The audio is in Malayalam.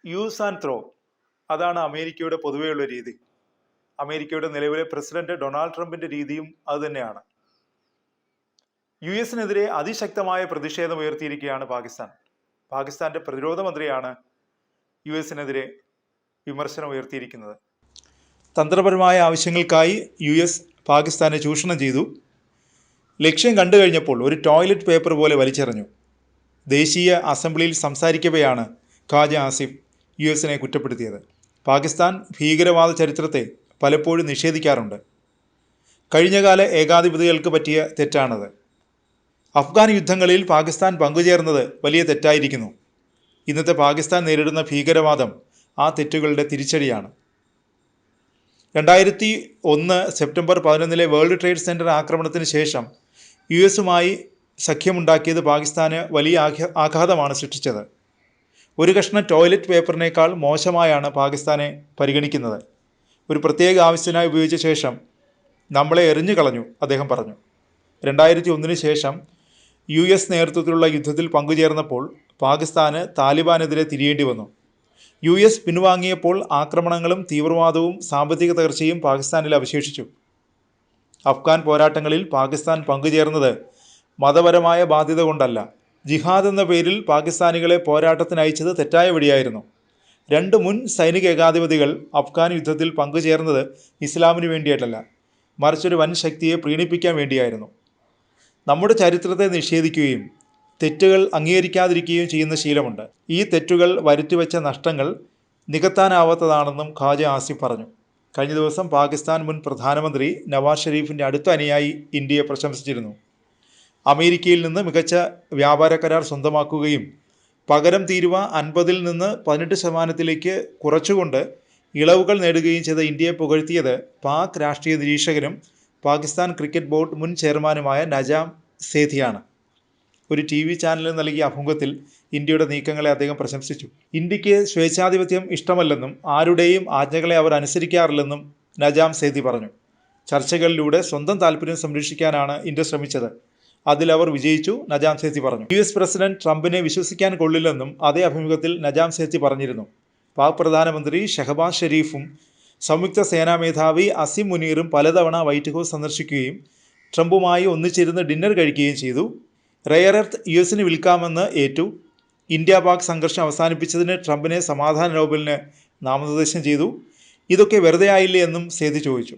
യൂസ് ആൻഡ് ത്രോ, അതാണ് അമേരിക്കയുടെ പൊതുവെയുള്ള രീതി. അമേരിക്കയുടെ നിലവിലെ പ്രസിഡന്റ് ഡൊണാൾഡ് ട്രംപിന്റെ രീതിയും അതുതന്നെയാണ്. യു എസിനെതിരെ അതിശക്തമായ പ്രതിഷേധം ഉയർത്തിയിരിക്കുകയാണ് പാകിസ്ഥാൻ. പാകിസ്ഥാന്റെ പ്രതിരോധ മന്ത്രിയാണ് യു എസിനെതിരെ വിമർശനം ഉയർത്തിയിരിക്കുന്നത്. തന്ത്രപരമായ ആവശ്യങ്ങൾക്കായി യു എസ് പാകിസ്ഥാനെ ചൂഷണം ചെയ്തു. ലക്ഷ്യം കണ്ടു കഴിഞ്ഞപ്പോൾ ഒരു ടോയ്ലറ്റ് പേപ്പർ പോലെ വലിച്ചെറിഞ്ഞു. ദേശീയ അസംബ്ലിയിൽ സംസാരിക്കവെയാണ് ഖാജ ആസിഫ് യു എസിനെ കുറ്റപ്പെടുത്തിയത്. പാകിസ്ഥാൻ ഭീകരവാദ ചരിത്രത്തെ പലപ്പോഴും നിഷേധിക്കാറുണ്ട്. കഴിഞ്ഞകാല ഏകാധിപതികൾക്ക് പറ്റിയ തെറ്റാണത്. അഫ്ഗാൻ യുദ്ധങ്ങളിൽ പാകിസ്ഥാൻ പങ്കുചേർന്നത് വലിയ തെറ്റായിരിക്കുന്നു. ഇന്നത്തെ പാകിസ്ഥാൻ നേരിടുന്ന ഭീകരവാദം ആ തെറ്റുകളുടെ തിരിച്ചടിയാണ്. 2001 സെപ്റ്റംബർ 11 വേൾഡ് ട്രേഡ് സെൻറ്റർ ആക്രമണത്തിന് ശേഷം യു എസുമായി സഖ്യമുണ്ടാക്കിയത് പാകിസ്ഥാന് വലിയ ആഘാതമാണ് സൃഷ്ടിച്ചത്. ഒരു കഷ്ണം ടോയ്ലറ്റ് പേപ്പറിനേക്കാൾ മോശമായാണ് പാകിസ്ഥാനെ പരിഗണിക്കുന്നത്. ഒരു പ്രത്യേക ആവശ്യത്തിനായി ഉപയോഗിച്ച ശേഷം നമ്മളെ എറിഞ്ഞു കളഞ്ഞു, അദ്ദേഹം പറഞ്ഞു. 2001 ശേഷം യു എസ് നേതൃത്വത്തിലുള്ള യുദ്ധത്തിൽ പങ്കുചേർന്നപ്പോൾ പാകിസ്ഥാന് താലിബാനെതിരെ തിരിയേണ്ടി വന്നു. യു എസ് പിൻവാങ്ങിയപ്പോൾ ആക്രമണങ്ങളും തീവ്രവാദവും സാമ്പത്തിക തകർച്ചയും പാകിസ്ഥാനിൽ അവശേഷിച്ചു. അഫ്ഗാൻ പോരാട്ടങ്ങളിൽ പാകിസ്ഥാൻ പങ്കുചേർന്നത് മതപരമായ ബാധ്യത കൊണ്ടല്ല. ജിഹാദ് എന്ന പേരിൽ പാകിസ്ഥാനികളെ പോരാട്ടത്തിന് അയച്ചത് തെറ്റായ വഴിയായിരുന്നു. 2 മുൻ സൈനിക ഏകാധിപതികൾ അഫ്ഗാൻ യുദ്ധത്തിൽ പങ്കുചേർന്നത് ഇസ്ലാമിന് വേണ്ടിയിട്ടല്ല, മറിച്ചൊരു വൻ ശക്തിയെ പ്രീണിപ്പിക്കാൻ വേണ്ടിയായിരുന്നു. നമ്മുടെ ചരിത്രത്തെ നിഷേധിക്കുകയും തെറ്റുകൾ അംഗീകരിക്കാതിരിക്കുകയും ചെയ്യുന്ന ശീലമുണ്ട്. ഈ തെറ്റുകൾ വരുത്തിവെച്ച നഷ്ടങ്ങൾ നികത്താനാവാത്തതാണെന്നും ഖാജ ആസിഫ് പറഞ്ഞു. കഴിഞ്ഞ ദിവസം പാകിസ്ഥാൻ മുൻ പ്രധാനമന്ത്രി നവാസ് ഷെരീഫിൻ്റെ അടുത്ത അനുയായി ഇന്ത്യയെ പ്രശംസിച്ചിരുന്നു. അമേരിക്കയിൽ നിന്ന് മികച്ച വ്യാപാര കരാർ സ്വന്തമാക്കുകയും പകരം തീരുവ 50-ൽ നിന്ന് 18% കുറച്ചുകൊണ്ട് ഇളവുകൾ നേടുകയും ചെയ്ത ഇന്ത്യയെ പുകഴ്ത്തിയത് പാക് രാഷ്ട്രീയ നിരീക്ഷകനും പാകിസ്ഥാൻ ക്രിക്കറ്റ് ബോർഡ് മുൻ ചെയർമാനുമായ നജാം സേഥിയാണ്. ഒരു TV ചാനലിന് നൽകിയ അഭിമുഖത്തിൽ ഇന്ത്യയുടെ നീക്കങ്ങളെ അദ്ദേഹം പ്രശംസിച്ചു. ഇന്ത്യക്ക് സ്വേച്ഛാധിപത്യം ഇഷ്ടമല്ലെന്നും ആരുടെയും ആജ്ഞകളെ അവർ അനുസരിക്കാറില്ലെന്നും നജാം സേഥി പറഞ്ഞു. ചർച്ചകളിലൂടെ സ്വന്തം താല്പര്യം സംരക്ഷിക്കാനാണ് ഇന്ത്യ ശ്രമിച്ചത്. അതിൽ അവർ വിജയിച്ചു, നജാം സേഥി പറഞ്ഞു. യു എസ് പ്രസിഡന്റ് ട്രംപിനെ വിശ്വസിക്കാൻ കൊള്ളില്ലെന്നും അതേ അഭിമുഖത്തിൽ നജാം സേഥി പറഞ്ഞിരുന്നു. പാക് പ്രധാനമന്ത്രി ഷഹബാസ് ഷെരീഫും സംയുക്ത സേനാ മേധാവി അസിം മുനീറും പലതവണ വൈറ്റ് ഹൗസ് സന്ദർശിക്കുകയും ട്രംപുമായി ഒന്നിച്ചിരുന്ന് ഡിന്നർ കഴിക്കുകയും ചെയ്തു. റെയർ എർത്ത് യു എസിന് വിൽക്കാമെന്ന് ഏറ്റു. ഇന്ത്യ പാക് സംഘർഷം അവസാനിപ്പിച്ചതിന് ട്രംപിനെ സമാധാന നോബലിന് നാമനിർദ്ദേശം ചെയ്തു. ഇതൊക്കെ വെറുതെ ആയില്ലേ എന്നും സേഥി ചോദിച്ചു.